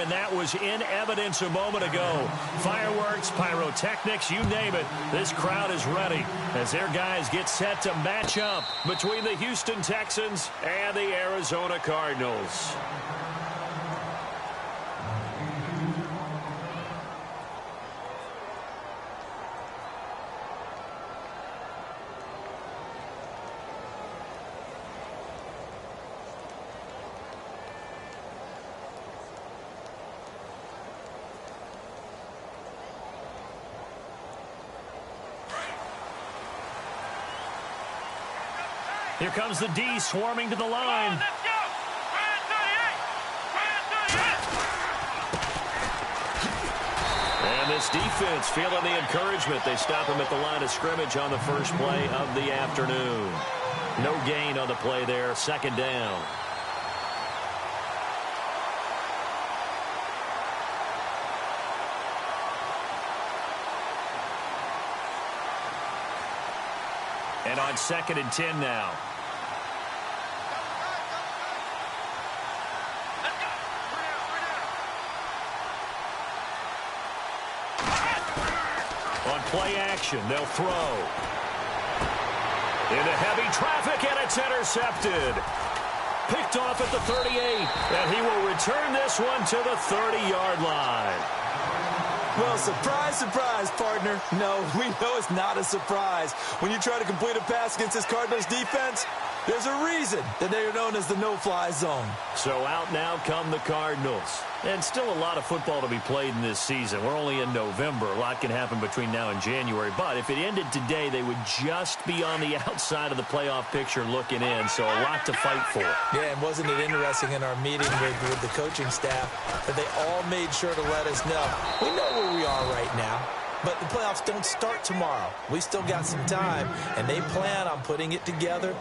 and that was in evidence a moment ago. Fireworks, pyrotechnics, you name it. This crowd is ready as their guys get set to match up between the Houston Texans and the Arizona Cardinals. Here comes the D swarming to the line. And this defense feeling the encouragement. They stop him at the line of scrimmage on the first play of the afternoon. No gain on the play there. Second down. And on 2nd and 10 now. On play action, they'll throw. Into heavy traffic, and it's intercepted. Picked off at the 38, and he will return this one to the 30-yard line. Well, surprise, surprise, partner. No, we know it's not a surprise. When you try to complete a pass against this Cardinals defense, there's a reason that they are known as the no-fly zone. So out now come the Cardinals. And still a lot of football to be played in this season. We're only in November. A lot can happen between now and January. But if it ended today, they would just be on the outside of the playoff picture looking in. So a lot to fight for. Yeah, and wasn't it interesting in our meeting with the coaching staff that they all made sure to let us know, we know where we are right now, but the playoffs don't start tomorrow. We still got some time, and they plan on putting it together,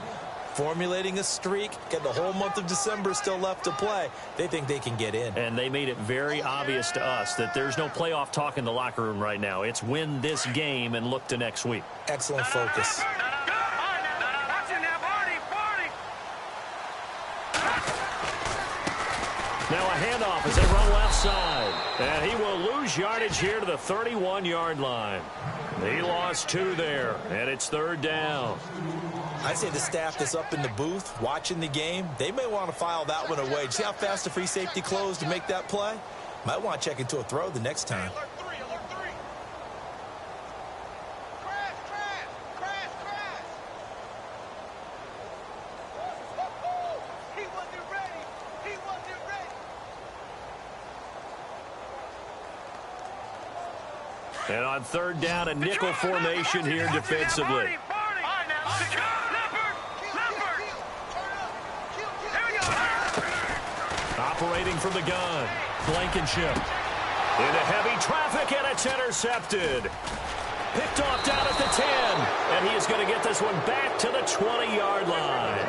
formulating a streak, get the whole month of December still left to play. They think they can get in. And they made it very obvious to us that there's no playoff talk in the locker room right now. It's win this game and look to next week. Excellent focus. Now a handoff as they run left side. And he will lose yardage here to the 31-yard line. He lost 2 there, and it's 3rd down. I'd say the staff that's up in the booth watching the game, they may want to file that one away. See how fast the free safety closed to make that play? Might want to check into a throw the next time. And on 3rd down, a nickel formation here defensively. Operating from the gun, Blankenship. Into heavy traffic, and it's intercepted. Picked off down at the 10, and he is going to get this one back to the 20-yard line.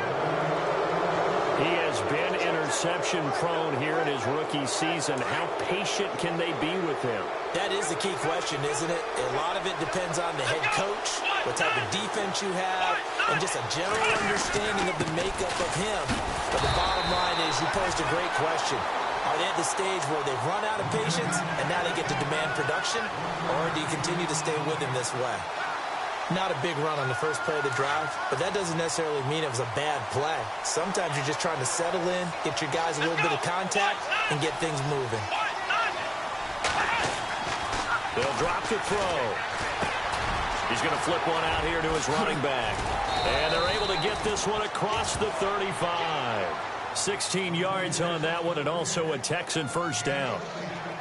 He has been interception-prone here in his rookie season. How patient can they be with him? That is the key question, isn't it? A lot of it depends on the head coach, what type of defense you have, and just a general understanding of the makeup of him. But the bottom line is, you posed a great question. Are they at the stage where they've run out of patience and now they get to demand production? Or do you continue to stay with him this way? Not a big run on the first play of the drive, but that doesn't necessarily mean it was a bad play. Sometimes you're just trying to settle in, get your guys a little bit of contact, and get things moving. They'll drop the throw. He's going to flip one out here to his running back. And they're able to get this one across the 35. 16 yards on that one, and also a Texan first down.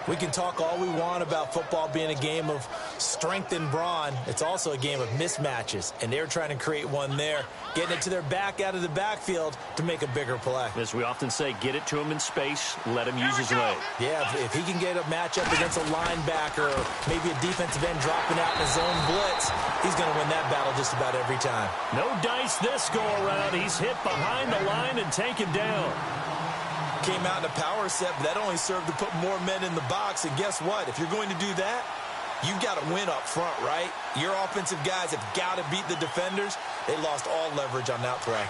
We can talk all we want about football being a game of strength and brawn. It's also a game of mismatches, and they're trying to create one there, getting it to their back out of the backfield to make a bigger play. As we often say, get it to him in space, let him use his leg. Yeah, if he can get a matchup against a linebacker or maybe a defensive end dropping out in a zone blitz, he's going to win that battle just about every time. No dice this go-around. He's hit behind the line and taken down. Came out in a power set, but that only served to put more men in the box. And guess what? If you're going to do that, you've got to win up front, right? Your offensive guys have got to beat the defenders. They lost all leverage on that play.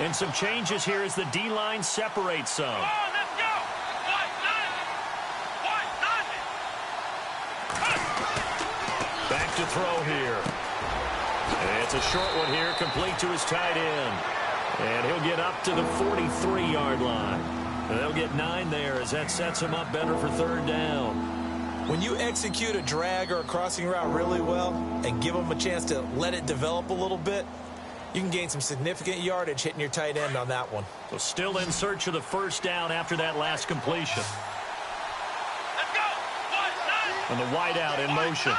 And some changes here as the D-line separates some. Let's go! to throw here. And it's a short one here, complete to his tight end. And he'll get up to the 43-yard line. And they'll get 9 there as that sets him up better for third down. When you execute a drag or a crossing route really well and give them a chance to let it develop a little bit, you can gain some significant yardage hitting your tight end on that one. So still in search of the first down after that last completion. Let's go. And the wideout in motion.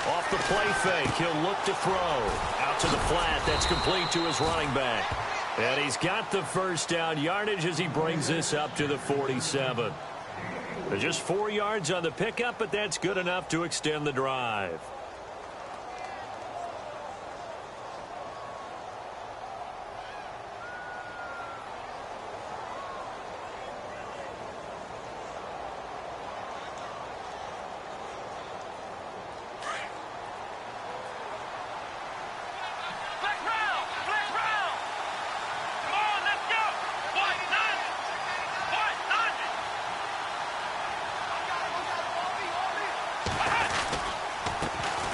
Off the play fake, he'll look to throw. Out to the flat, that's complete to his running back. And he's got the first down yardage as he brings this up to the 47. There's just 4 yards on the pickup, but that's good enough to extend the drive.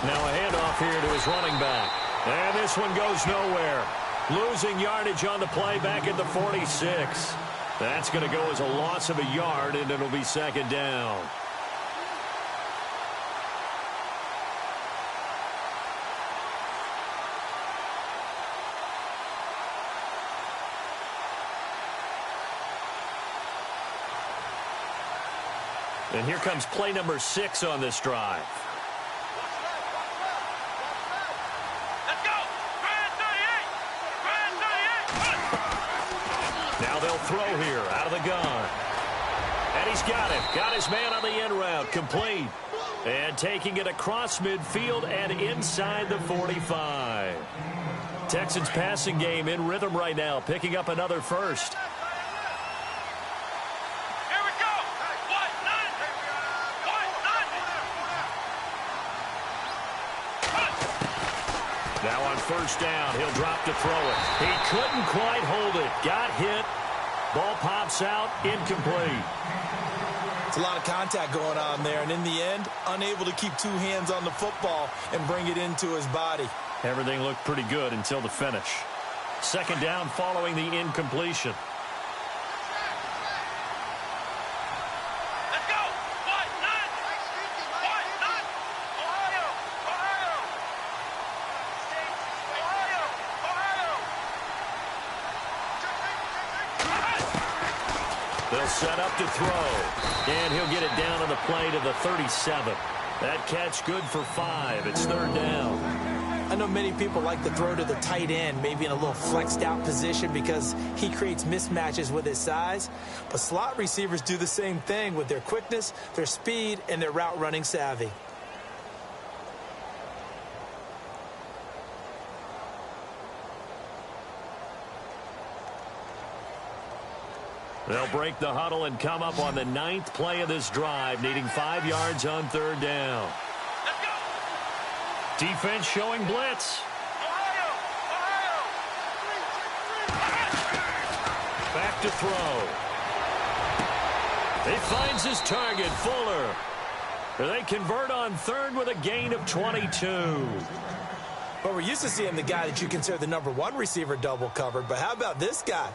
Now a handoff here to his running back. And this one goes nowhere. Losing yardage on the play back at the 46. That's going to go as a loss of a yard, and it'll be second down. And here comes play number 6 on this drive. Now they'll throw here out of the gun. And he's got it. Got his man on the end route. Complete. And taking it across midfield and inside the 45. Texans passing game in rhythm right now, picking up another first. Here we go. Now on first down, he'll drop to throw it. He couldn't quite hold it. Got hit. Ball pops out, incomplete. It's a lot of contact going on there, and in the end, unable to keep 2 hands on the football and bring it into his body. Everything looked pretty good until the finish. Second down following the incompletion. Let's go. They'll set up to throw. And he'll get it down on the play to the 37. That catch good for 5. It's third down. I know many people like to throw to the tight end, maybe in a little flexed out position because he creates mismatches with his size. But slot receivers do the same thing with their quickness, their speed, and their route running savvy. They'll break the huddle and come up on the 9th play of this drive, needing 5 yards on third down. Let's go. Defense showing blitz. Back to throw. He finds his target, Fuller. They convert on third with a gain of 22. Well, we're used to seeing the guy that you consider the #1 receiver double covered, but how about this guy?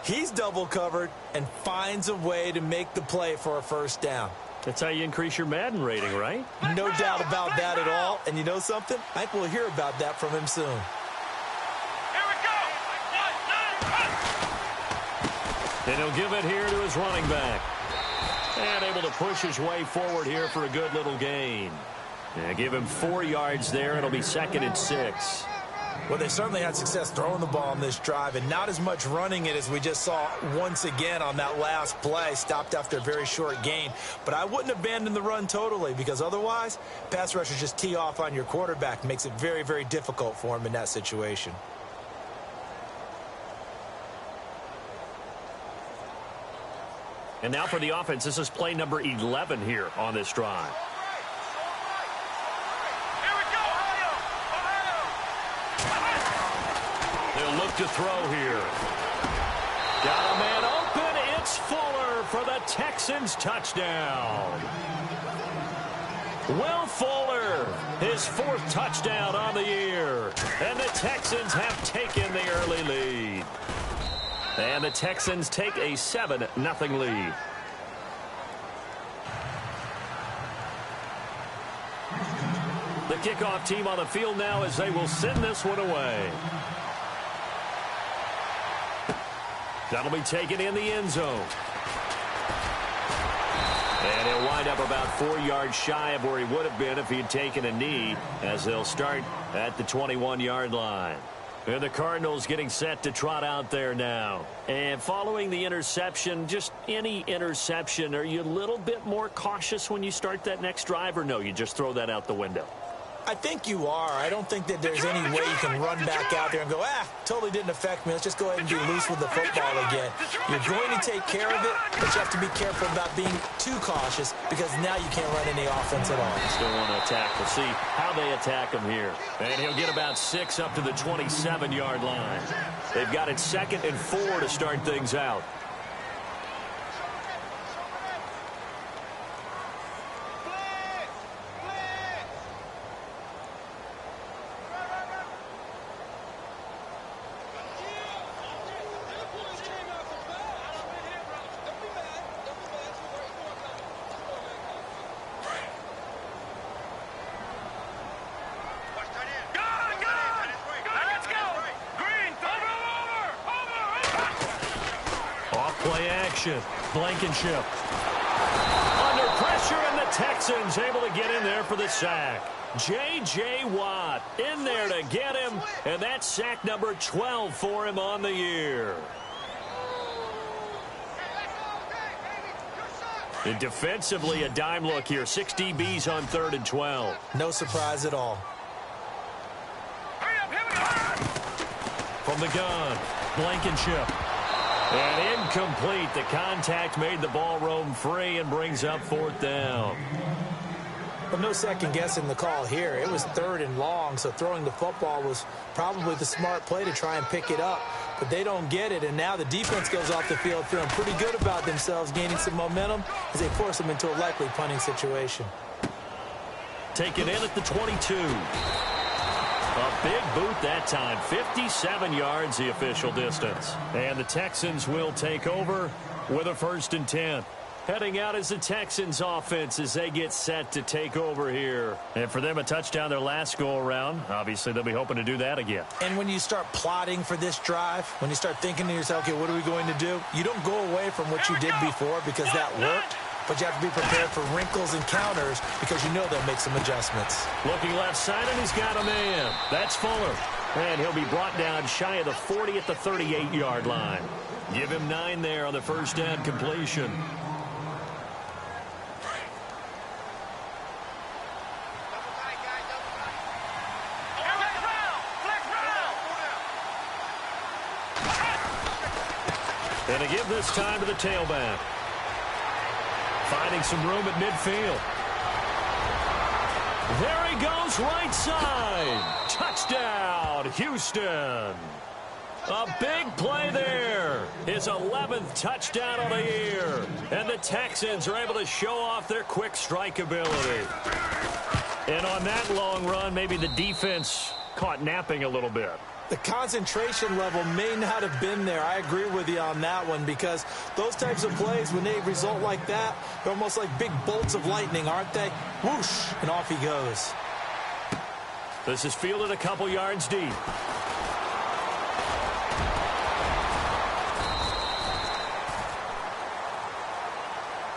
He's double covered and finds a way to make the play for a first down. That's how you increase your Madden rating, right? No doubt about that at all. And you know something? I think we'll hear about that from him soon. Here we go. And he'll give it here to his running back. And able to push his way forward here for a good little gain. Yeah, give him 4 yards there. It'll be 2nd and 6. Well, they certainly had success throwing the ball on this drive and not as much running it as we just saw once again on that last play. Stopped after a very short gain. But I wouldn't abandon the run totally because otherwise, pass rushers just tee off on your quarterback. Makes it very, very difficult for him in that situation. And now for the offense. This is play number 11 here on this drive. They'll look to throw here. Got a man open. It's Fuller for the Texans touchdown. Will Fuller, his 4th touchdown on the year. And the Texans have taken the early lead. And the Texans take a 7-0 lead. The kickoff team on the field now as they will send this one away. That'll be taken in the end zone. And he'll wind up about 4 yards shy of where he would have been if he had taken a knee, as they'll start at the 21-yard line. And the Cardinals getting set to trot out there now. And following the interception, just any interception, are you a little bit more cautious when you start that next drive, or no, you just throw that out the window? I think you are. I don't think that there's any way you can run back out there and go, totally didn't affect me. Let's just go ahead and be loose with the football again. You're going to take care of it, but you have to be careful about being too cautious because now you can't run any offense at all. Still want to attack. We'll see how they attack him here. And he'll get about 6 up to the 27-yard line. They've got it 2nd and 4 to start things out. Blankenship under pressure, and the Texans able to get in there for the sack. J.J. Watt in there to get him, and that's sack number 12 for him on the year. And defensively, a dime look here. 6 DBs on 3rd and 12. No surprise at all. From the gun, Blankenship. And incomplete. The contact made the ball roam free and brings up 4th down. But no second guessing the call here. It was 3rd and long, so throwing the football was probably the smart play to try and pick it up. But they don't get it, and now the defense goes off the field feeling pretty good about themselves, gaining some momentum as they force them into a likely punting situation. Taken in at the 22. A big boot that time. 57 yards the official distance. And the Texans will take over with a 1st and 10. Heading out is the Texans offense as they get set to take over here. And for them, a touchdown their last go-around. Obviously, they'll be hoping to do that again. And when you start plotting for this drive, when you start thinking to yourself, okay, what are we going to do? You don't go away from what you did before because that worked. But you have to be prepared for wrinkles and counters because you know they'll make some adjustments. Looking left side, and he's got a man. That's Fuller. And he'll be brought down shy of the 40 at the 38-yard line. Give him 9 there on the 1st down completion. And to give this time to the tailback. Finding some room at midfield. There he goes, right side. Touchdown, Houston. A big play there. His 11th touchdown of the year. And the Texans are able to show off their quick strike ability. And on that long run, maybe the defense caught napping a little bit. The concentration level may not have been there. I agree with you on that one because those types of plays, when they result like that, they're almost like big bolts of lightning, aren't they? Whoosh, and off he goes. This is fielded a couple yards deep.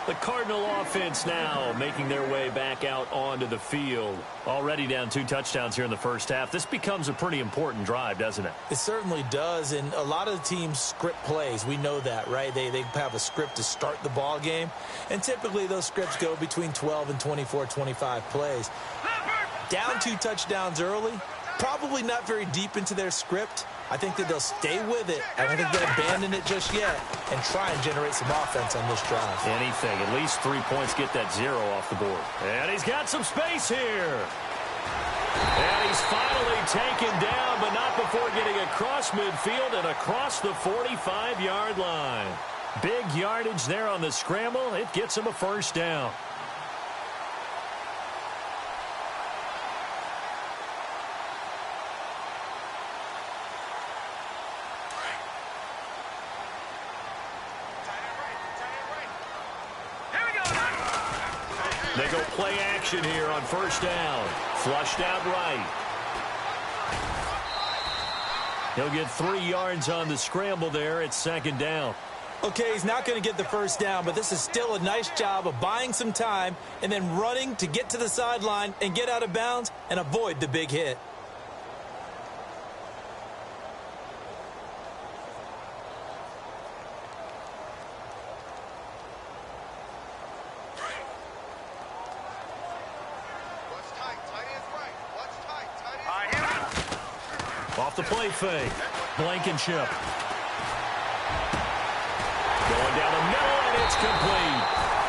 The Cardinal offense now making their way back out onto the field. Already down 2 touchdowns here in the first half. This becomes a pretty important drive, doesn't it? It certainly does, and a lot of the teams script plays. We know that, right? They have a script to start the ball game, and typically those scripts go between 12 and 24, 25 plays. Down 2 touchdowns early, probably not very deep into their script. I think that they'll stay with it. I don't think they'll abandon it just yet and try and generate some offense on this drive. Anything. At least 3 points, get that 0 off the board. And he's got some space here. And he's finally taken down, but not before getting across midfield and across the 45-yard line. Big yardage there on the scramble. It gets him a first down. They go play action here on first down. Flushed out right. He'll get 3 yards on the scramble there at second down. Okay, he's not going to get the first down, but this is still a nice job of buying some time and then running to get to the sideline and get out of bounds and avoid the big hit. Off the play fake. Blankenship. Going down the middle, and it's complete.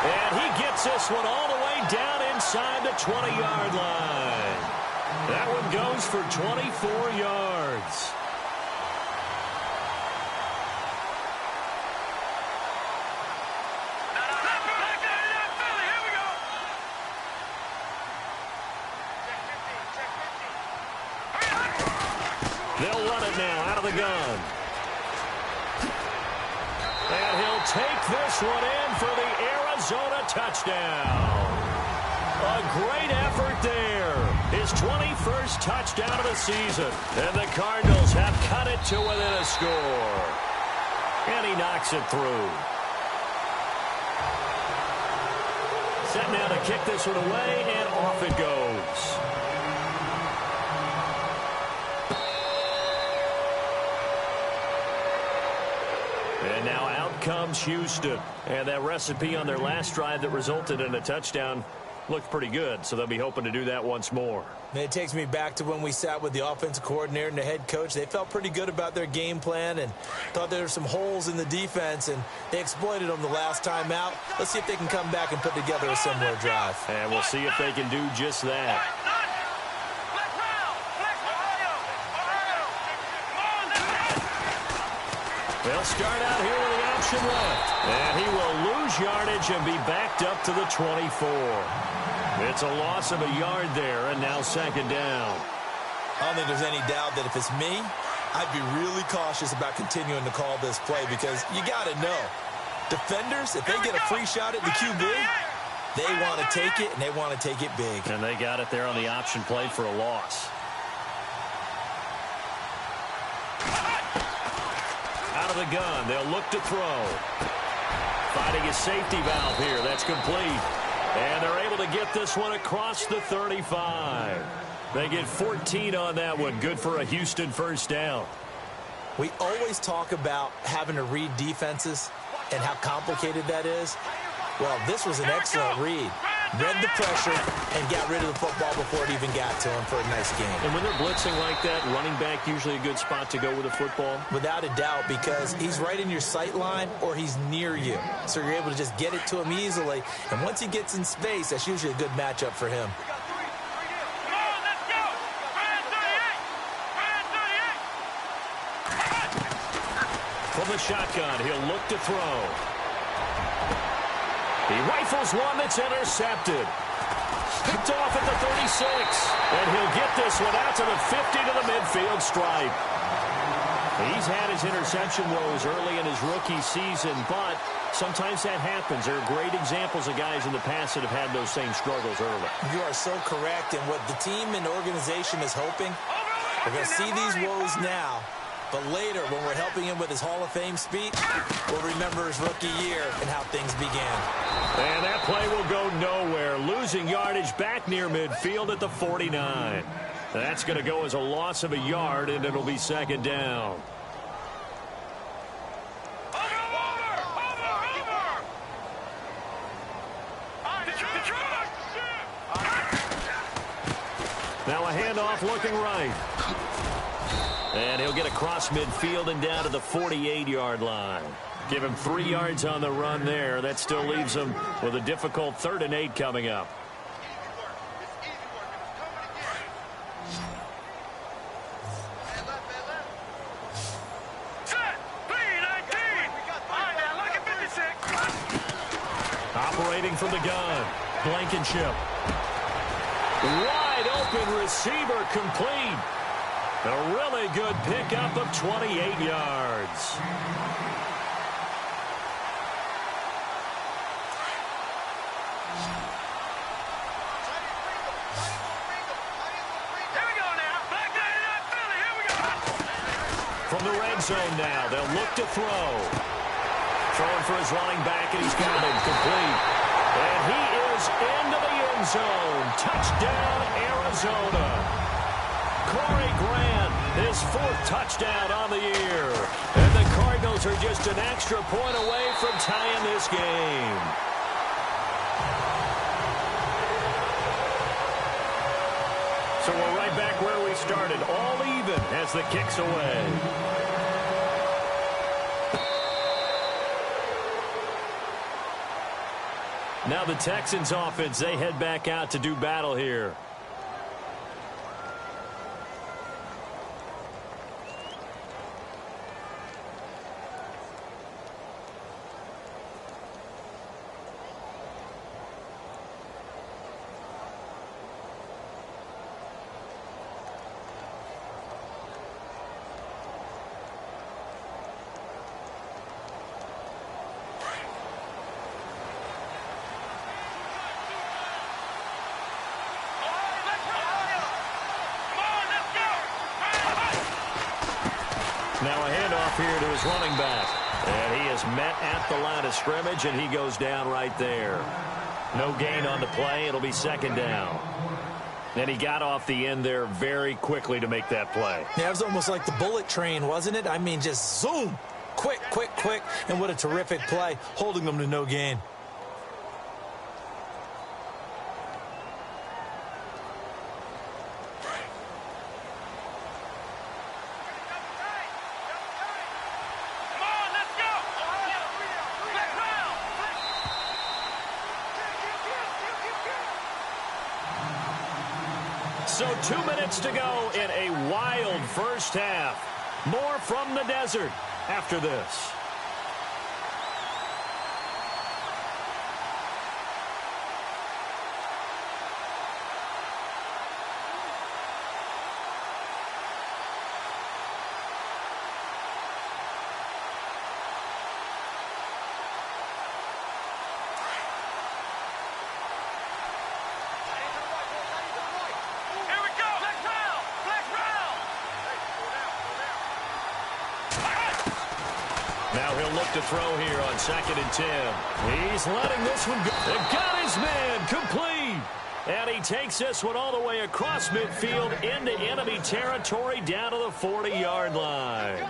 And he gets this one all the way down inside the 20-yard line. That one goes for 24 yards. They'll run it now out of the gun. And he'll take this one in for the Arizona touchdown. A great effort there. His 21st touchdown of the season. And the Cardinals have cut it to within a score. And he knocks it through. Set now to kick this one away, and off it goes. And now out comes Houston. And that recipe on their last drive that resulted in a touchdown looked pretty good, so they'll be hoping to do that once more. It takes me back to when we sat with the offensive coordinator and the head coach. They felt pretty good about their game plan and thought there were some holes in the defense, and they exploited them the last time out. Let's see if they can come back and put together a similar drive. And we'll see if they can do just that. They'll start out here with the option left. And he will lose yardage and be backed up to the 24. It's a loss of a yard there, and now second down. I don't think there's any doubt that if it's me, I'd be really cautious about continuing to call this play because you got to know, defenders, if they get a free shot at the QB, they want to take it, and they want to take it big. And they got it there on the option play for a loss. Out of the gun, they'll look to throw. Finding a safety valve here, that's complete. And they're able to get this one across the 35. They get 14 on that one, good for a Houston first down. We always talk about having to read defenses and how complicated that is. Well, this was an excellent read. Read the pressure and got rid of the football before it even got to him for a nice game. And when they're blitzing like that, running back usually a good spot to go with a football? Without a doubt, because he's right in your sight line or he's near you. So you're able to just get it to him easily. And once he gets in space, that's usually a good matchup for him. From the shotgun, he'll look to throw. He rifles one that's intercepted. Picked off at the 36. And he'll get this one out to the 50 to the midfield stripe. He's had his interception woes early in his rookie season, but sometimes that happens. There are great examples of guys in the past that have had those same struggles early. You are so correct. And what the team and organization is hoping, we're going to see these woes now. But later, when we're helping him with his Hall of Fame speech, we'll remember his rookie year and how things began. And that play will go nowhere. Losing yardage back near midfield at the 49. That's going to go as a loss of a yard, and it'll be second down. Now a handoff looking right. And he'll get across midfield and down to the 48-yard line. Give him 3 yards on the run there. That still leaves him with a difficult 3rd and 8 coming up. Operating from the gun, Blankenship. Wide open receiver complete. A really good pickup of 28 yards. From the red zone now, they'll look to throw. Throwing for his running back, and he's got it complete. And he is into the end zone. Touchdown, Arizona. Corey Grant, his 4th touchdown on the year. And the Cardinals are just an extra point away from tying this game. So we're right back where we started, all even as the kick's away. Now the Texans offense, they head back out to do battle here. Now a handoff here to his running back. And he is met at the line of scrimmage, and he goes down right there. No gain on the play. It'll be 2nd down. And he got off the end there very quickly to make that play. Yeah, it was almost like the bullet train, wasn't it? I mean, just zoom. Quick, quick, quick. And what a terrific play, holding them to no gain. So 2 minutes to go in a wild first half. More from the desert after this. Now he'll look to throw here on 2nd and 10. He's letting this one go. Got his man complete. And he takes this one all the way across midfield into enemy territory down to the 40-yard line.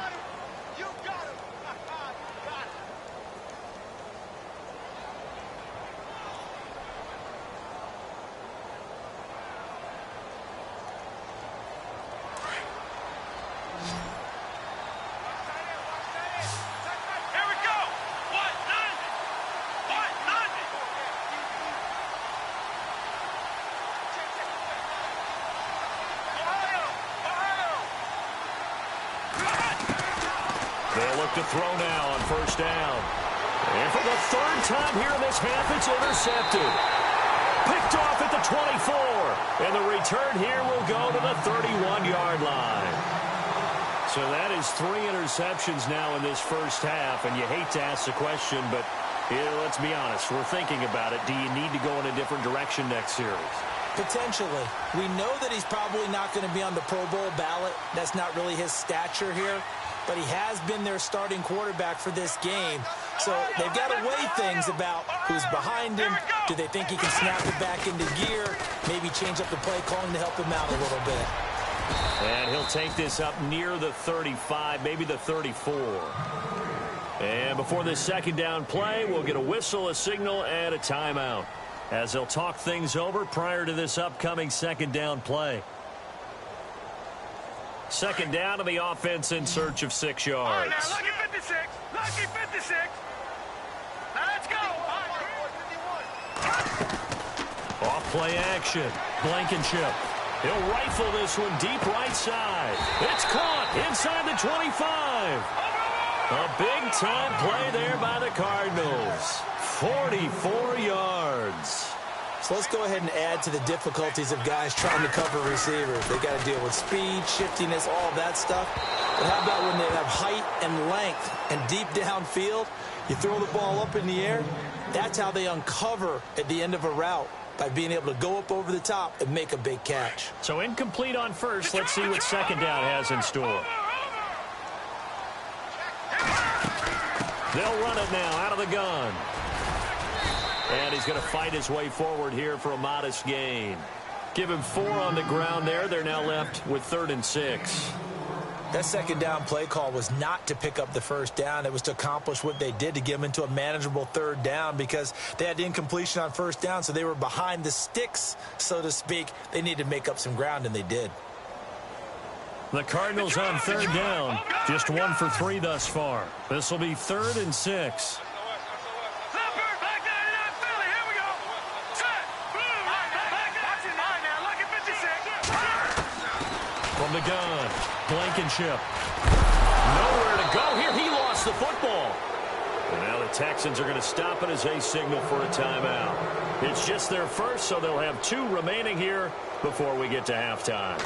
They'll look to throw now on 1st down. And for the 3rd time here in this half, it's intercepted. Picked off at the 24. And the return here will go to the 31-yard line. So that is 3 interceptions now in this first half. And you hate to ask the question, but let's be honest. We're thinking about it. Do you need to go in a different direction next series? Potentially. We know that he's probably not going to be on the Pro Bowl ballot. That's not really his stature here. But he has been their starting quarterback for this game. So they've got to weigh things about who's behind him. Do they think he can snap it back into gear? Maybe change up the play calling to help him out a little bit. And he'll take this up near the 35, maybe the 34. And before this 2nd down play, we'll get a whistle, a signal, and a timeout, as they'll talk things over prior to this upcoming 2nd down play. 2nd down to the offense in search of 6 yards. All right, now, lucky 56. Lucky 56. Now, let's go. Off play action. Blankenship. He'll rifle this one deep right side. It's caught inside the 25. A big-time play there by the Cardinals. 44 yards. So let's go ahead and add to the difficulties of guys trying to cover receivers. They got to deal with speed, shiftiness, all that stuff. But how about when they have height and length and deep downfield? You throw the ball up in the air. That's how they uncover at the end of a route, by being able to go up over the top and make a big catch. So incomplete on first. Let's see what second down has in store. They'll run it now out of the gun. And he's going to fight his way forward here for a modest gain. Give him 4 on the ground there. They're now left with 3rd and 6. That second down play call was not to pick up the first down. It was to accomplish what they did, to get them into a manageable 3rd down, because they had incompletion on first down, so they were behind the sticks, so to speak. They needed to make up some ground, and they did. The Cardinals on 3rd down. Just 1 for 3 thus far. This will be 3rd and 6. From the gun, Blankenship. Nowhere to go here. He lost the football. And now the Texans are going to stop it as they signal for a timeout. It's just their first, so they'll have 2 remaining here before we get to halftime.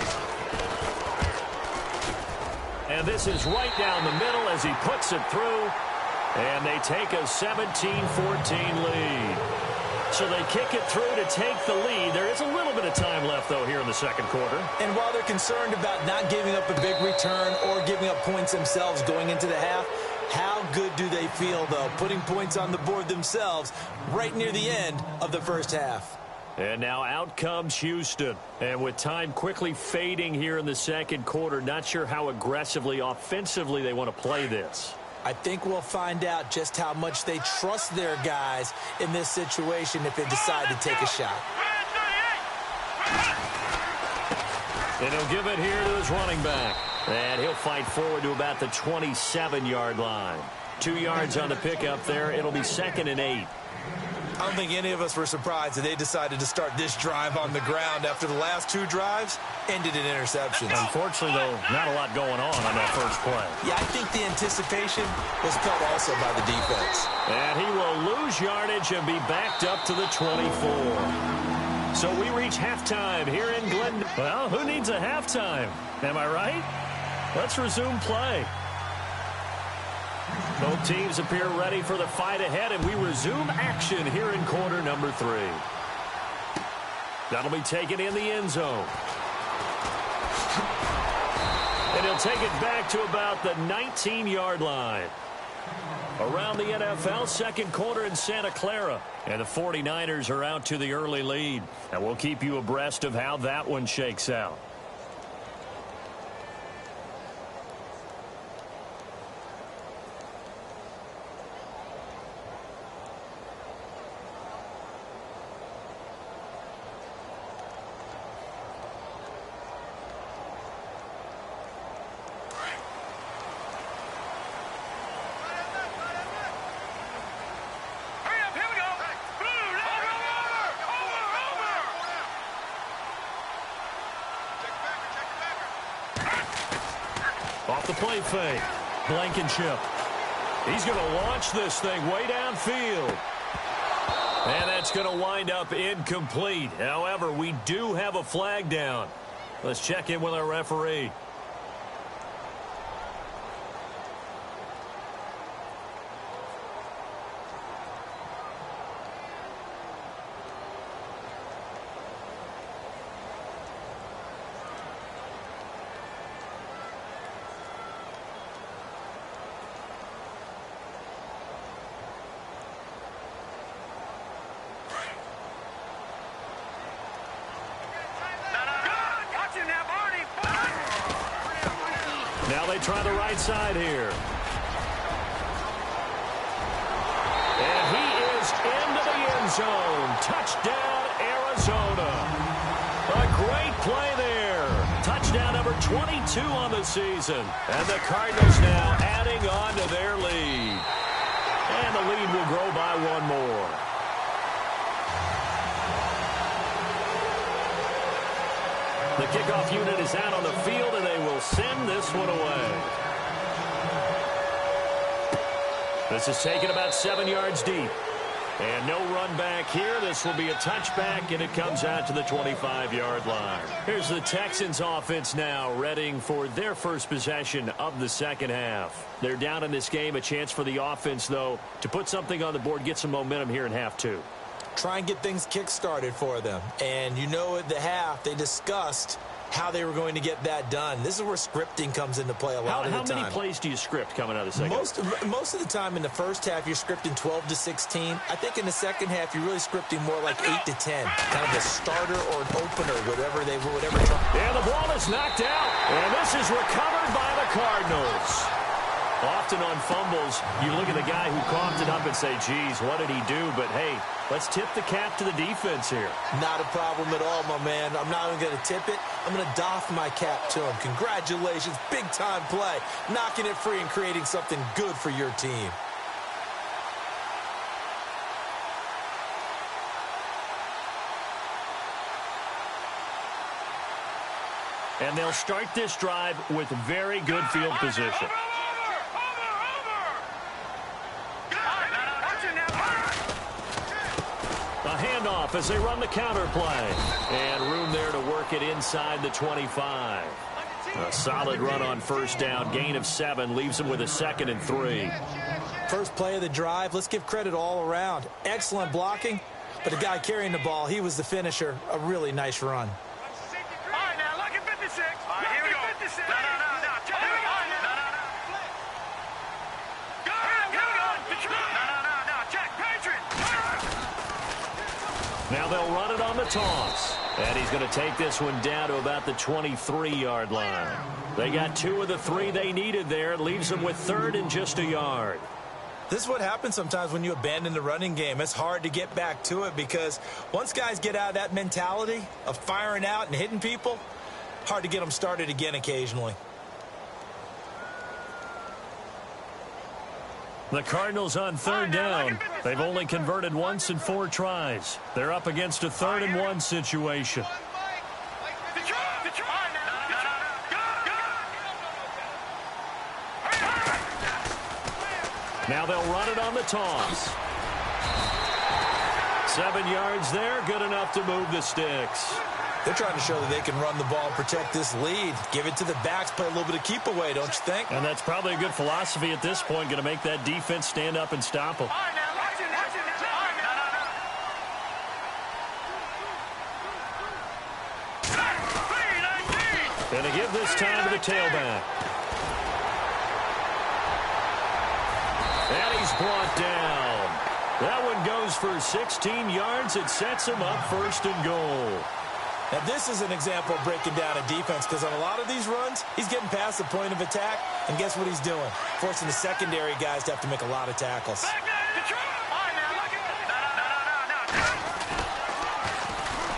And this is right down the middle as he puts it through. And they take a 17-14 lead. So they kick it through to take the lead. There is a little bit of time left, though, here in the second quarter. And while they're concerned about not giving up a big return or giving up points themselves going into the half, how good do they feel, though, putting points on the board themselves right near the end of the first half? And now out comes Houston. And with time quickly fading here in the second quarter, not sure how aggressively, offensively they want to play this. I think we'll find out just how much they trust their guys in this situation if they decide to take a shot. And he'll give it here to his running back. And he'll fight forward to about the 27-yard line. 2 yards on the pickup there. It'll be 2nd and 8. I don't think any of us were surprised that they decided to start this drive on the ground after the last 2 drives ended in interceptions. Unfortunately, though, not a lot going on that first play. Yeah, I think the anticipation was felt also by the defense. And he will lose yardage and be backed up to the 24. So we reach halftime here in Glendale. Well, who needs a halftime? Am I right? Let's resume play. Both teams appear ready for the fight ahead, and we resume action here in quarter number 3. That'll be taken in the end zone. And he'll take it back to about the 19-yard line. Around the NFL, second quarter in Santa Clara. And the 49ers are out to the early lead. And we'll keep you abreast of how that one shakes out. Off the play fake, Blankenship. He's going to launch this thing way downfield. And that's going to wind up incomplete. However, we do have a flag down. Let's check in with our referee. Now they try the right side here. And he is into the end zone. Touchdown, Arizona. A great play there. Touchdown number 22 on the season. And the Cardinals now adding on to their lead. And the lead will grow by 1 more. The kickoff unit is out on the field, and they will send this one away. This is taken about 7 yards deep. And no run back here. This will be a touchback, and it comes out to the 25-yard line. Here's the Texans offense now, readying for their first possession of the second half. They're down in this game. A chance for the offense, though, to put something on the board, get some momentum here in half two. Try and get things kick-started for them. And you know at the half, they discussed how they were going to get that done. This is where scripting comes into play a lot of the time. How many plays do you script coming out of the second half? Most of the time in the first half, you're scripting 12 to 16. I think in the second half, you're really scripting more like 8 to 10. Kind of a starter or an opener, whatever. And the ball is knocked out. And this is recovered by the Cardinals. Often on fumbles, you look at the guy who coughed it up and say, geez, what did he do? But, hey, let's tip the cap to the defense here. Not a problem at all, my man. I'm not even going to tip it. I'm going to doff my cap to him. Congratulations. Big-time play. Knocking it free and creating something good for your team. And they'll start this drive with very good field position. Handoff as they run the counter play. And room there to work it inside the 25. A solid run on first down. Gain of 7 leaves them with a 2nd and 3. First play of the drive. Let's give credit all around. Excellent blocking. But the guy carrying the ball, he was the finisher. A really nice run. All right, now, look at 56. All right, here we go. 56. No. Now they'll run it on the toss. And he's going to take this one down to about the 23-yard line. They got 2 of the 3 they needed there. It leaves them with 3rd and just a yard. This is what happens sometimes when you abandon the running game. It's hard to get back to it because once guys get out of that mentality of firing out and hitting people, hard to get them started again occasionally. The Cardinals on 3rd down. They've only converted once in 4 tries. They're up against a 3rd and 1 situation. Now they'll run it on the toss. 7 yards there, good enough to move the sticks. They're trying to show that they can run the ball, protect this lead. Give it to the backs, play a little bit of keep away, don't you think? And that's probably a good philosophy at this point, going to make that defense stand up and stop them. And to give this time to the tailback. And he's brought down. That one goes for 16 yards. It sets him up 1st and goal. Now, this is an example of breaking down a defense because on a lot of these runs, he's getting past the point of attack, and guess what he's doing? Forcing the secondary guys to have to make a lot of tackles.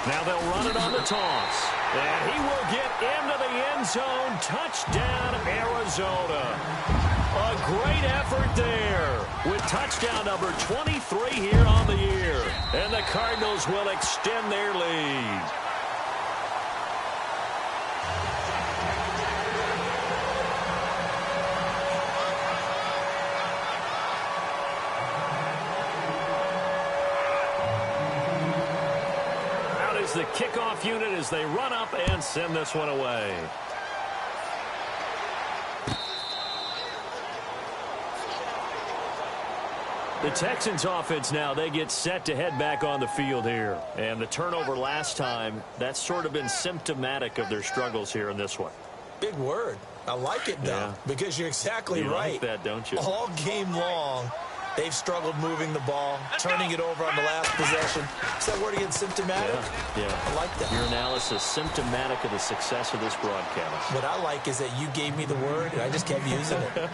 Now they'll run it on the toss. And he will get into the end zone. Touchdown, Arizona. A great effort there with touchdown number 23 here on the year. And the Cardinals will extend their lead. The kickoff unit as they run up and send this one away. The Texans offense now, they get set to head back on the field here. And the turnover last time, that's sort of been symptomatic of their struggles here in this one. Big word. I like it, though, because you're exactly right. You like that, don't you? All game long, they've struggled moving the ball, turning it over on the last possession. Is that word again, symptomatic? Yeah. I like that. Your analysis, symptomatic of the success of this broadcast. What I like is that you gave me the word, and I just kept using it.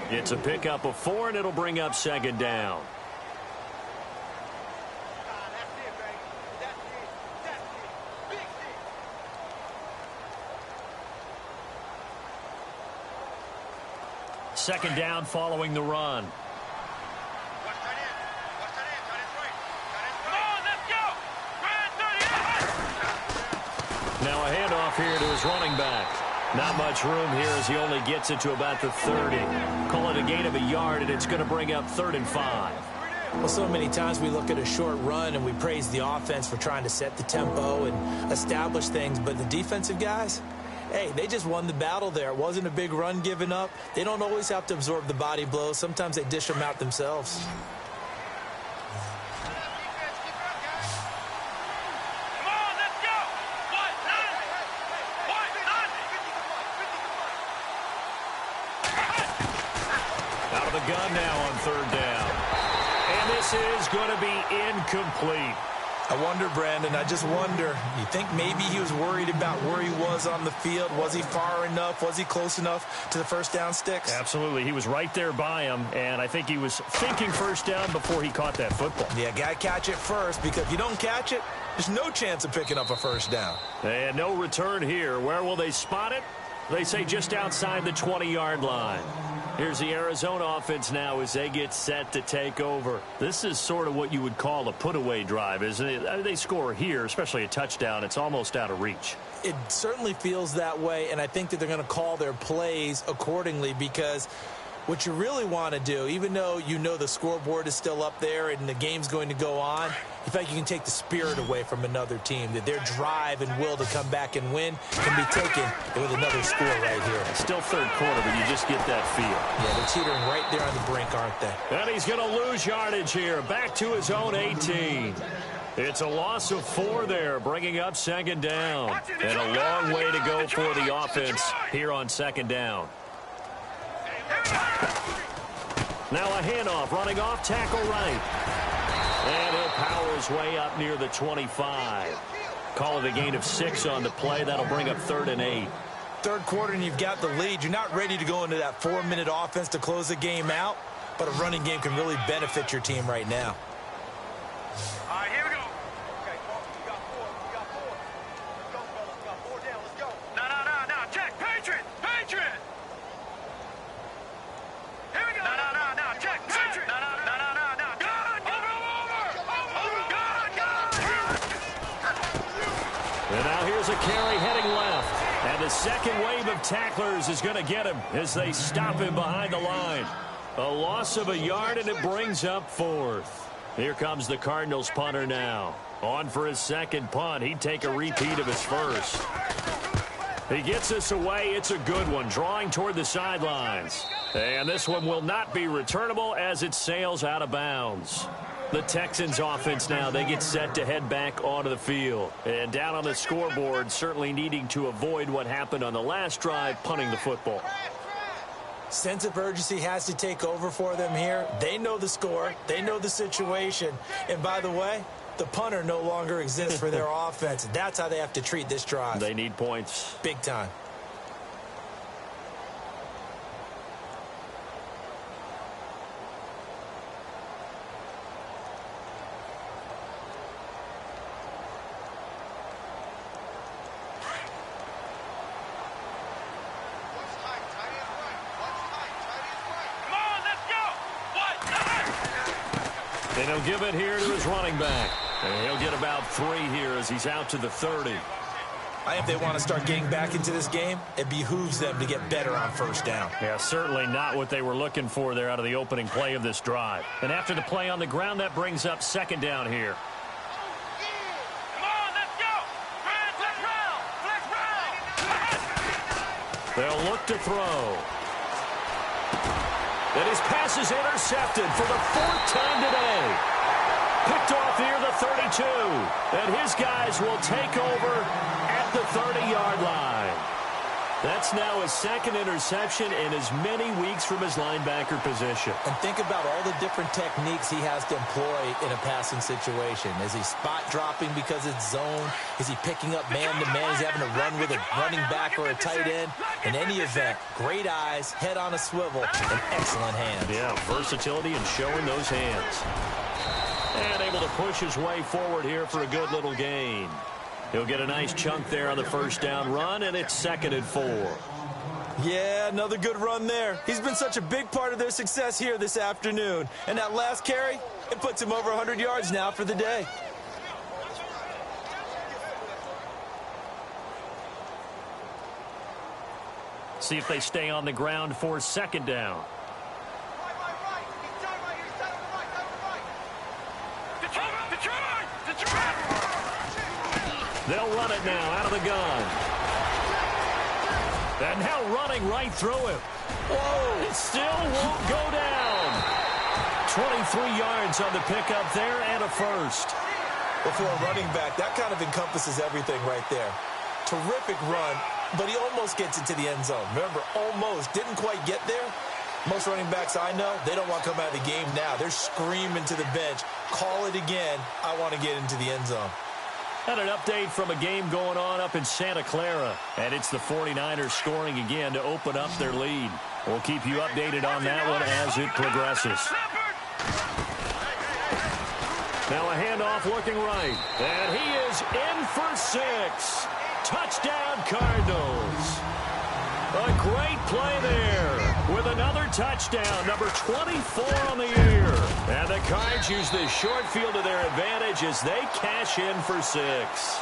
It's a pickup of 4, and it'll bring up 2nd down. Second down following the run. Now a handoff here to his running back. Not much room here as he only gets it to about the 30. Call it a gain of a yard, and it's going to bring up 3rd and 5. Well, so many times we look at a short run and we praise the offense for trying to set the tempo and establish things, but the defensive guys, hey, they just won the battle there. It wasn't a big run given up. They don't always have to absorb the body blows. Sometimes they dish them out themselves. Out of the gun now on third down. And this is going to be incomplete. I wonder, Brandon, I just wonder, you think maybe he was worried about where he was on the field? Was he far enough? Was he close enough to the first down sticks? Absolutely. He was right there by him, and I think he was thinking first down before he caught that football. Yeah, got to catch it first, because if you don't catch it, there's no chance of picking up a first down. And no return here. Where will they spot it? They say just outside the 20-yard line. Here's the Arizona offense now as they get set to take over. This is sort of what you would call a put-away drive, isn't it? They score here, especially a touchdown. It's almost out of reach. It certainly feels that way, and I think that they're going to call their plays accordingly, because what you really want to do, even though you know the scoreboard is still up there and the game's going to go on, you feel like you can take the spirit away from another team, that their drive and will to come back and win can be taken with another score right here. It's still third quarter, but you just get that feel. Yeah, they're teetering right there on the brink, aren't they? And he's going to lose yardage here, back to his own 18. It's a loss of 4 there, bringing up second down. And a long way to go for the offense here on second down. Now a handoff, running off, tackle right. And he'll power his way up near the 25. Call it a gain of 6 on the play. That'll bring up 3rd and 8. Third quarter and you've got the lead. You're not ready to go into that 4-minute offense to close the game out, but a running game can really benefit your team right now. All right, here we go. Okay, we got 4. We got 4. Let's go, fellas. We got 4 down. Let's go. No. Check. Patriot. Here we go. No. Check. Patriot. No. God. Over. God. And now here's a carry heading left. And the second wave of tacklers is going to get him as they stop him behind the line. A loss of a yard, and it brings up 4th. Here comes the Cardinals punter now. On for his second punt. He'd take a repeat of his first. He gets this away. It's a good one, drawing toward the sidelines. And this one will not be returnable as it sails out of bounds. The Texans offense now, they get set to head back onto the field. And down on the scoreboard, certainly needing to avoid what happened on the last drive, punting the football. Sense of urgency has to take over for them here. They know the score. They know the situation. And by the way, the punter no longer exists for their offense. That's how they have to treat this drive. They need points. Big time. And he'll give it here to his running back. And he'll get about 3 here as he's out to the 30. I think if they want to start getting back into this game, it behooves them to get better on first down. Yeah, certainly not what they were looking for there out of the opening play of this drive. And after the play on the ground, that brings up second down here. Come on, let's go. Flex round. They'll look to throw. And his pass is intercepted for the 4th time today. Picked off near the 32. And his guys will take over at the 30-yard line. That's now his 2nd interception in as many weeks from his linebacker position. And think about all the different techniques he has to employ in a passing situation. Is he spot dropping because it's zone? Is he picking up man-to-man? Is he having to run with a running back or a tight end? In any event, great eyes, head on a swivel, and excellent hands. Yeah, versatility and showing those hands. And able to push his way forward here for a good little gain. He'll get a nice chunk there on the first down run, and it's 2nd and 4. Yeah, another good run there. He's been such a big part of their success here this afternoon. And that last carry, it puts him over 100 yards now for the day. See if they stay on the ground for second down. They'll run it now out of the gun. And now running right through him. Whoa, it still won't go down. 23 yards on the pickup there and a first. Before a running back, that kind of encompasses everything right there. Terrific run, but he almost gets into the end zone. Remember, almost. Didn't quite get there. Most running backs I know, they don't want to come out of the game now. They're screaming to the bench, call it again, I want to get into the end zone. And an update from a game going on up in Santa Clara. And it's the 49ers scoring again to open up their lead. We'll keep you updated on that one as it progresses. Now a handoff looking right. And he is in for 6. Touchdown, Cardinals. A great play there with another touchdown, number 24 on the year. And the Cards use this short field to their advantage as they cash in for 6.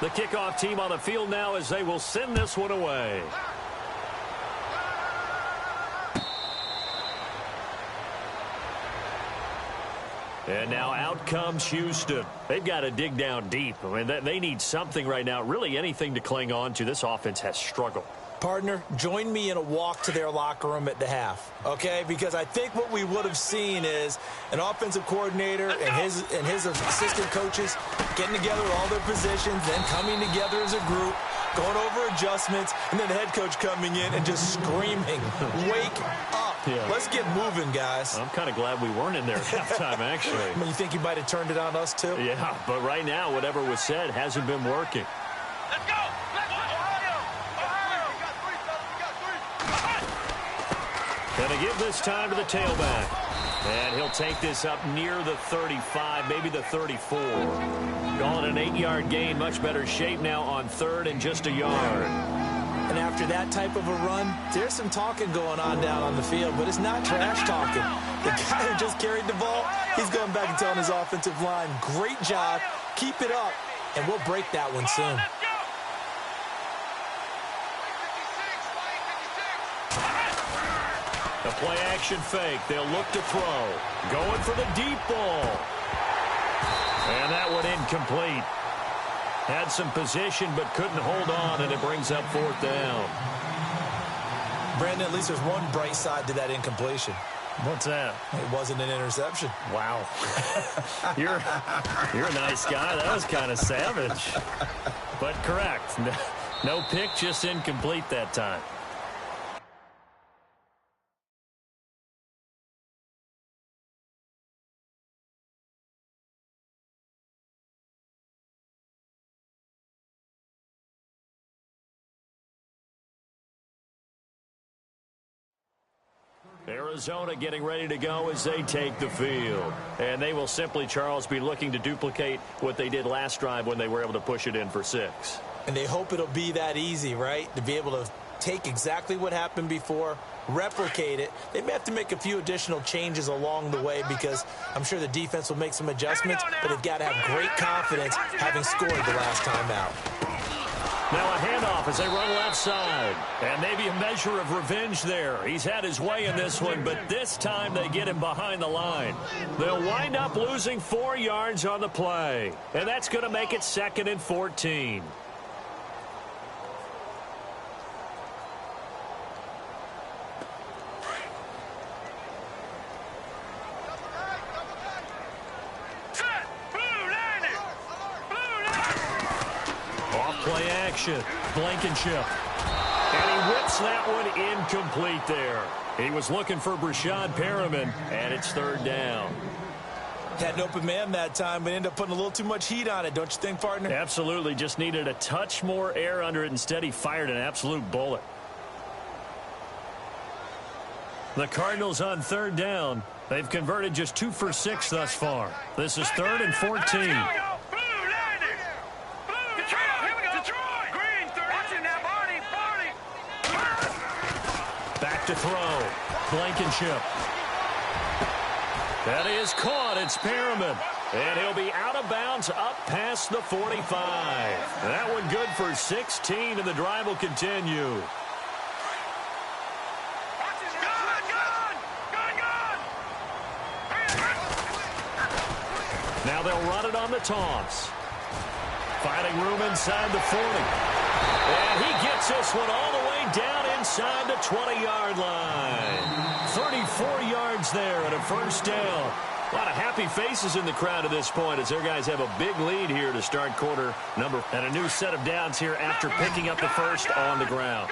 The kickoff team on the field now as they will send this one away. And now out comes Houston. They've got to dig down deep. I mean, they need something right now, really anything to cling on to. This offense has struggled. Partner, join me in a walk to their locker room at the half, okay? Because I think what we would have seen is an offensive coordinator and his assistant coaches getting together all their positions, then coming together as a group, going over adjustments, and then the head coach coming in and just screaming, wake up. Yeah. Let's get moving, guys. I'm kind of glad we weren't in there at halftime, actually. I mean, you think you might have turned it on us, too? Yeah, but right now, whatever was said hasn't been working. Let's go! Going to give this time to the tailback. And he'll take this up near the 35, maybe the 34. Calling an 8-yard gain, much better shape now on third and just a yard. And after that type of a run, there's some talking going on down on the field, but it's not trash talking. The guy who just carried the ball, he's going back and telling his offensive line, great job, keep it up, and we'll break that one soon. The play-action fake. They'll look to throw. Going for the deep ball. And that one incomplete. Had some position but couldn't hold on, and it brings up 4th down. Brandon, at least there's one bright side to that incompletion. What's that? It wasn't an interception. Wow. You're a nice guy. That was kind of savage. But correct. No pick, just incomplete that time. Arizona getting ready to go as they take the field. And they will simply, Charles, be looking to duplicate what they did last drive when they were able to push it in for 6. And they hope it'll be that easy, right? To be able to take exactly what happened before, replicate it. They may have to make a few additional changes along the way because I'm sure the defense will make some adjustments, but they've got to have great confidence having scored the last time out. Now a handoff as they run left side. And maybe a measure of revenge there. He's had his way in this one, but this time they get him behind the line. They'll wind up losing 4 yards on the play. And that's going to make it 2nd and 14. Play action. Blankenship. And he whips that one incomplete there. He was looking for Brashad Perriman, and it's 3rd down. Had an open man that time, but ended up putting a little too much heat on it, don't you think, partner? Absolutely. Just needed a touch more air under it. Instead, he fired an absolute bullet. The Cardinals on 3rd down. They've converted just 2 for 6 thus far. This is 3rd and 14. To throw. Blankenship. That is caught. It's Perriman. And he'll be out of bounds up past the 45. That one good for 16, and the drive will continue. Now they'll run it on the toss. Finding room inside the 40. And he gets this one all the way down inside the 20-yard line. 34 yards there and a first down. A lot of happy faces in the crowd at this point as their guys have a big lead here to start quarter number. And a new set of downs here after picking up the first on the ground.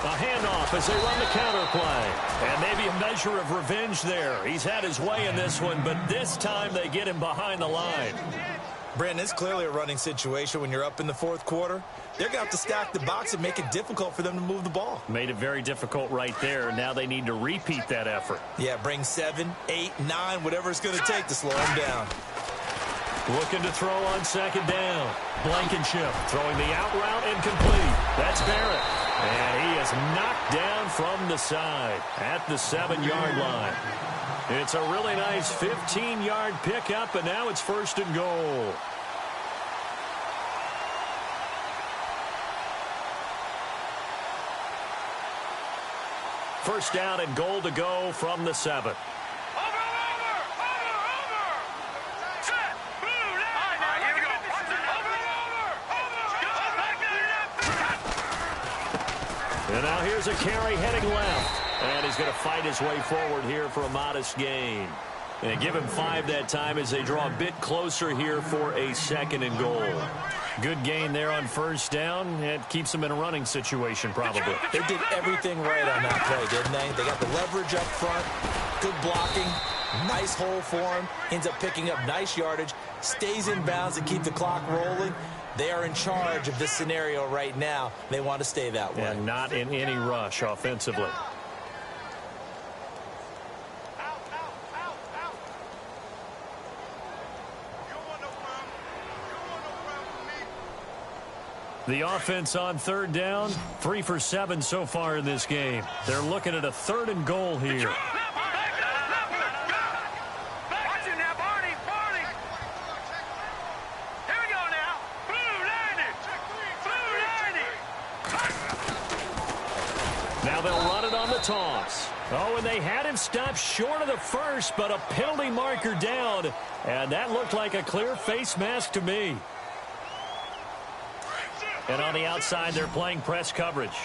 A handoff as they run the counter play. And maybe a measure of revenge there. He's had his way in this one, but this time they get him behind the line. Brandon, it's clearly a running situation when you're up in the fourth quarter. They're going to have to stack the box and make it difficult for them to move the ball. Made it very difficult right there. Now they need to repeat that effort. Yeah, bring 7, 8, 9, whatever it's going to take to slow him down. Looking to throw on second down. Blankenship throwing the out route incomplete. That's Barrett. And he is knocked down from the side at the 7-yard line. It's a really nice 15-yard pickup, and now it's first and goal. First down and goal to go from the 7. And now here's a carry heading left. And he's going to fight his way forward here for a modest gain. And give him 5 that time as they draw a bit closer here for a second and goal. Good gain there on first down. It keeps them in a running situation probably. They did everything right on that play, didn't they? They got the leverage up front, good blocking, nice hole for him, ends up picking up nice yardage, stays in bounds to keep the clock rolling. They are in charge of this scenario right now. They want to stay that way. And not in any rush offensively. The offense on third down, 3 for 7 so far in this game. They're looking at a third and goal here. Now they'll run it on the toss. Oh, and they had him stopped short of the first, but a penalty marker down. And that looked like a clear face mask to me. And on the outside, they're playing press coverage.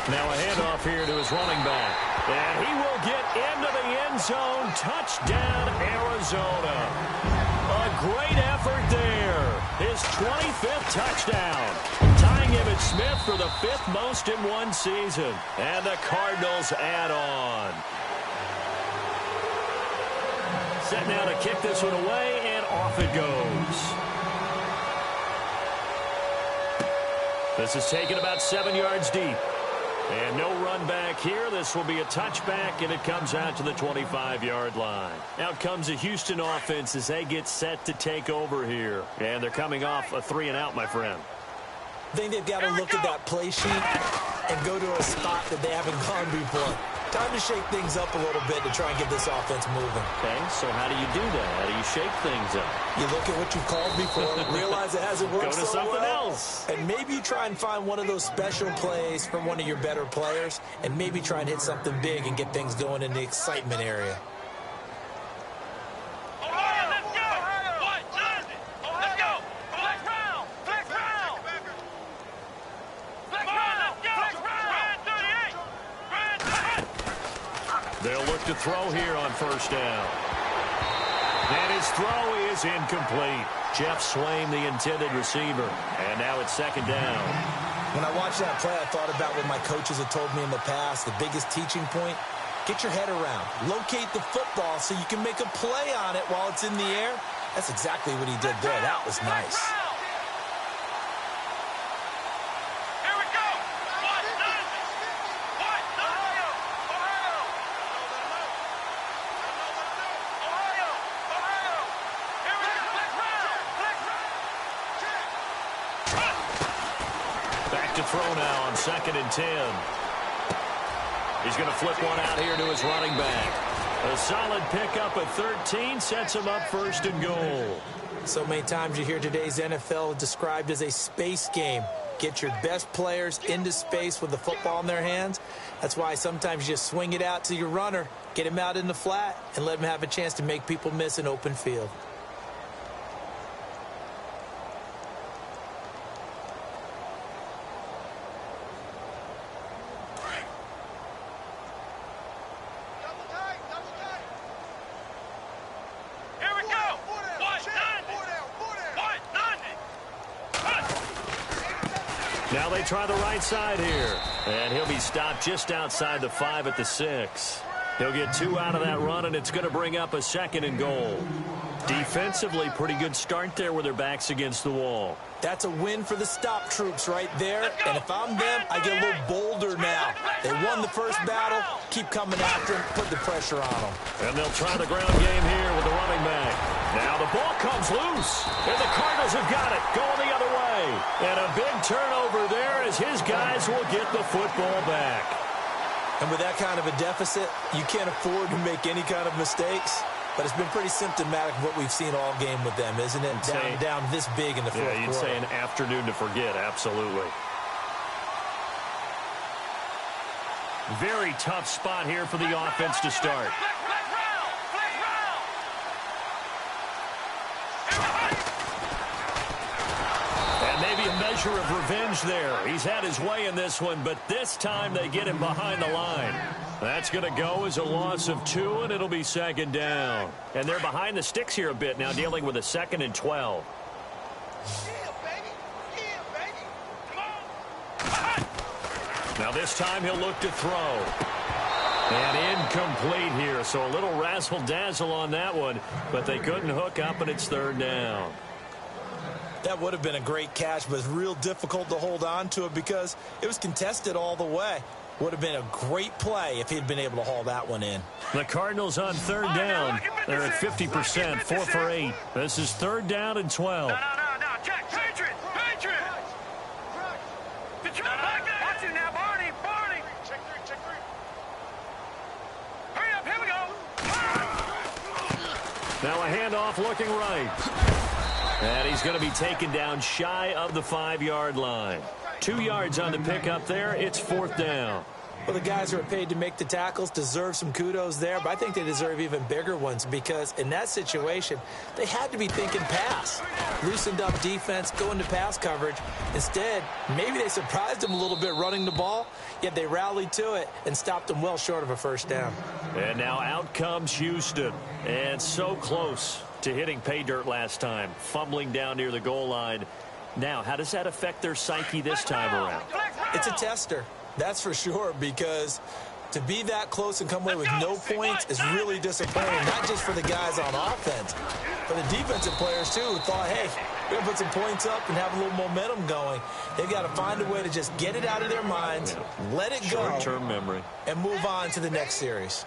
Now a handoff here to his running back. And he will get into the end zone. Touchdown, Arizona. A great effort there. His 25th touchdown. Tying Emmitt Smith for the 5th most in one season. And the Cardinals add on. Set now to kick this one away, and off it goes. This is taken about 7 yards deep. And no run back here. This will be a touchback, and it comes out to the 25-yard line. Out comes the Houston offense as they get set to take over here. And they're coming off a 3-and-out, my friend. I think they've got to look at that play sheet and go to a spot that they haven't gone before. Time to shake things up a little bit to try and get this offense moving. Okay, so how do you do that? How do you shake things up? You look at what you've called before, realize it hasn't worked Go to so something well, else. and maybe you try and find one of those special plays from one of your better players, and maybe try and hit something big and get things going in the excitement area. They'll look to throw here on first down. And his throw is incomplete. Jeff Swain, the intended receiver. And now it's second down. When I watched that play, I thought about what my coaches have told me in the past. The biggest teaching point, get your head around. Locate the football so you can make a play on it while it's in the air. That's exactly what he did there. That was nice. throw now on 2nd and 10. He's going to flip one out here to his running back. A solid pickup at 13 sets him up 1st and goal. So many times you hear today's NFL described as a space game. Get your best players into space with the football in their hands. That's why sometimes you just swing it out to your runner, get him out in the flat, and let him have a chance to make people miss an open field. Now they try the right side here. And he'll be stopped just outside the 5 at the 6. He'll get 2 out of that run, and it's going to bring up a 2nd and goal. Defensively, pretty good start there with their backs against the wall. That's a win for the stop troops right there. And if I'm them, I get a little bolder now. They won the first battle. Keep coming after them. Put the pressure on them. And they'll try the ground game here with the running back. Now the ball comes loose. And the Cardinals have got it. Going the other way. And a big turnover there as his guys will get the football back. And with that kind of a deficit, you can't afford to make any kind of mistakes. But it's been pretty symptomatic of what we've seen all game with them, isn't it? Down this big in the fourth quarter. Yeah, you'd say an afternoon to forget, absolutely. Very tough spot here for the offense to start. And maybe a measure of revenge there. He's had his way in this one, but this time they get him behind the line. That's going to go as a loss of 2, and it'll be 2nd down. And they're behind the sticks here a bit now, dealing with a 2nd and 12. Now this time he'll look to throw. And incomplete here, so a little razzle-dazzle on that one, but they couldn't hook up, and it's 3rd down. That would have been a great catch, but it's real difficult to hold on to it because it was contested all the way. Would have been a great play if he'd been able to haul that one in. The Cardinals on 3rd down. They're at 50%, 4 for 8. This is 3rd down and 12. No, Jack, Patriots! Watch it now, Barney! Check 3. Hurry up, here we go! Now a handoff looking right. And he's going to be taken down shy of the 5-yard line. 2 yards on the pickup there. It's 4th down. Well, the guys who are paid to make the tackles deserve some kudos there, but I think they deserve even bigger ones because in that situation, they had to be thinking pass. Loosened up defense, go into pass coverage. Instead, maybe they surprised them a little bit running the ball, yet they rallied to it and stopped them well short of a 1st down. And now out comes Houston. And so close to hitting pay dirt last time, fumbling down near the goal line. Now, how does that affect their psyche this time around? It's a tester. That's for sure, because to be that close and come away with no points is really disappointing, not just for the guys on offense, but the defensive players, too, who thought, hey, we're going to put some points up and have a little momentum going. They've got to find a way to just get it out of their minds, let it go, short-term memory, and move on to the next series.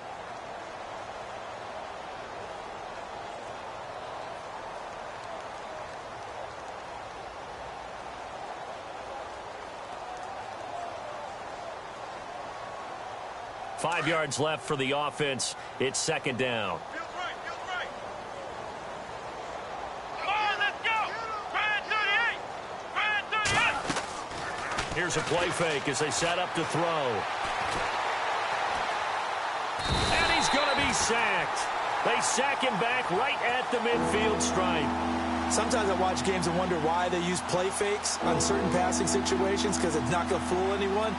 Five yards left for the offense. It's 2nd down. Feels right. Come on, let's go. Brad 38. Here's a play fake as they set up to throw. And he's going to be sacked. They sack him back right at the midfield stripe. Sometimes I watch games and wonder why they use play fakes on certain passing situations because it's not going to fool anyone.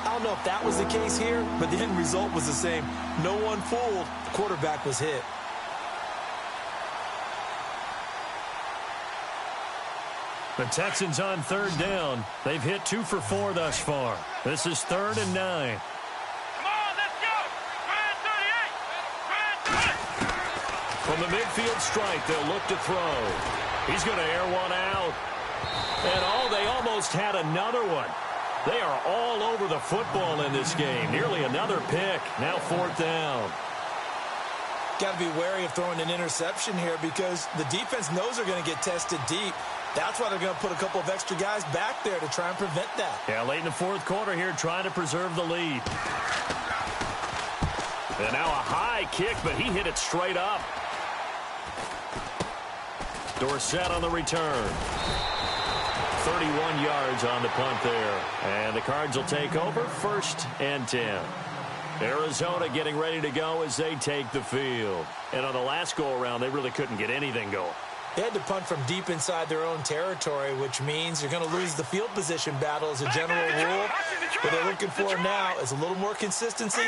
I don't know if that was the case here, but the end result was the same. No one fooled. The quarterback was hit. The Texans on 3rd down. They've hit 2 for 4 thus far. This is 3rd and 9. Come on, let's go. Brad 38. From the midfield stripe, they'll look to throw. He's going to air one out. And they almost had another one. They are all over the football in this game. Nearly another pick. Now 4th down. Got to be wary of throwing an interception here because the defense knows they're going to get tested deep. That's why they're going to put a couple of extra guys back there to try and prevent that. Yeah, late in the fourth quarter here, trying to preserve the lead. And now a high kick, but he hit it straight up. Dorsett on the return. 31 yards on the punt there. And the Cards will take over 1st and 10. Arizona getting ready to go as they take the field. And on the last go-around, they really couldn't get anything going. They had to punt from deep inside their own territory, which means you're going to lose the field position battle as a general rule. What they're looking for now is a little more consistency,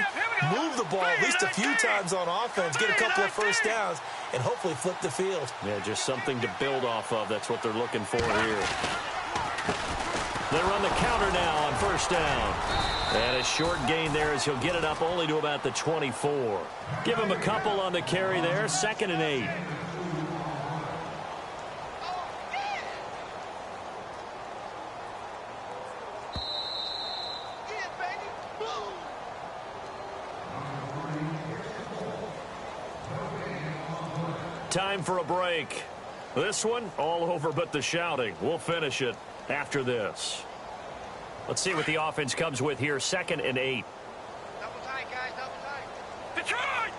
move the ball at least a few times on offense, get a couple of first downs, and hopefully flip the field. Yeah, just something to build off of. That's what they're looking for here. They run the counter now on 1st down. And a short gain there as he'll get it up only to about the 24. Give him a couple on the carry there, 2nd and 8. Time for a break. This one, all over but the shouting. We'll finish it after this. Let's see what the offense comes with here. 2nd and 8. Double tight, guys, double tight. Detroit!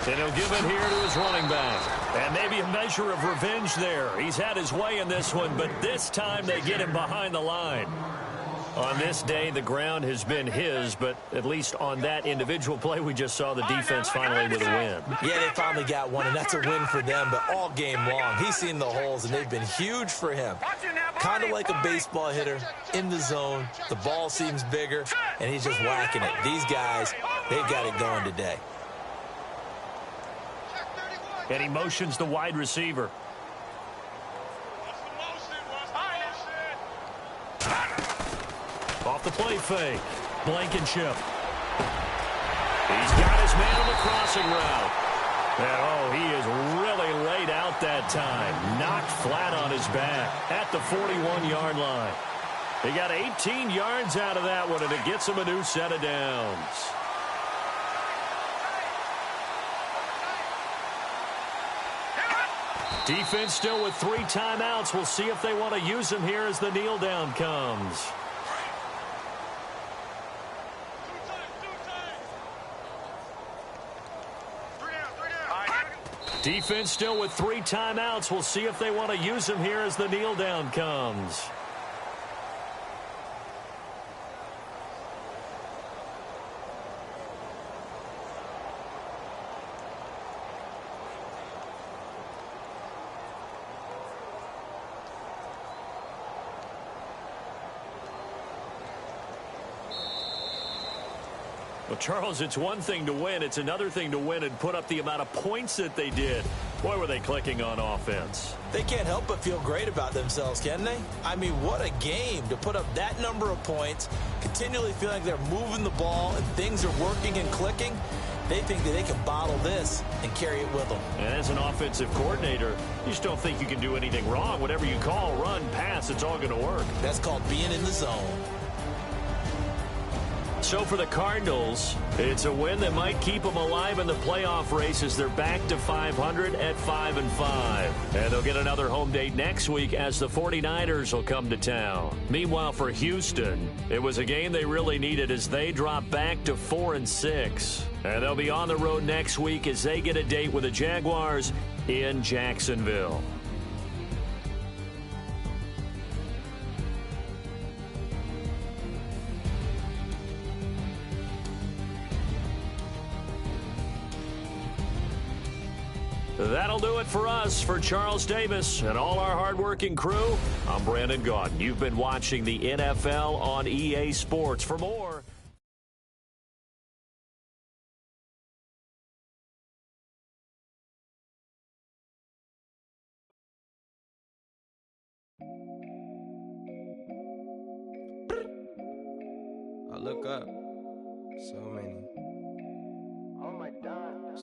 And he'll give it here to his running back. And maybe a measure of revenge there. He's had his way in this one, but this time they get him behind the line. On this day, the ground has been his, but at least on that individual play, we just saw the defense finally with a win. Yeah, they finally got one, and that's a win for them, but all game long, he's seen the holes, and they've been huge for him. Kind of like a baseball hitter, in the zone, the ball seems bigger, and he's just whacking it. These guys, they've got it going today. And he motions the wide receiver. Off the play fake. Blankenship. He's got his man on the crossing route. And, oh, he is really laid out that time. Knocked flat on his back at the 41-yard line. He got 18 yards out of that one, and it gets him a new set of downs. Defense still with 3 timeouts. We'll see if they want to use them here as the kneel down comes. Defense still with 3 timeouts. We'll see if they want to use them here as the kneel down comes. Well, Charles, it's one thing to win. It's another thing to win and put up the amount of points that they did. Boy, were they clicking on offense. They can't help but feel great about themselves, can they? I mean, what a game to put up that number of points, continually feel like they're moving the ball and things are working and clicking. They think that they can bottle this and carry it with them. And as an offensive coordinator, you just don't think you can do anything wrong. Whatever you call, run, pass, it's all going to work. That's called being in the zone. So for the Cardinals, it's a win that might keep them alive in the playoff race as they're back to 500 at 5-5. And they'll get another home date next week as the 49ers will come to town. Meanwhile, for Houston, it was a game they really needed as they drop back to 4-6. And they'll be on the road next week as they get a date with the Jaguars in Jacksonville. That'll do it for us. For Charles Davis and all our hardworking crew, I'm Brandon Gaudin. You've been watching the NFL on EA Sports. For more... I look up. So many. Oh my God.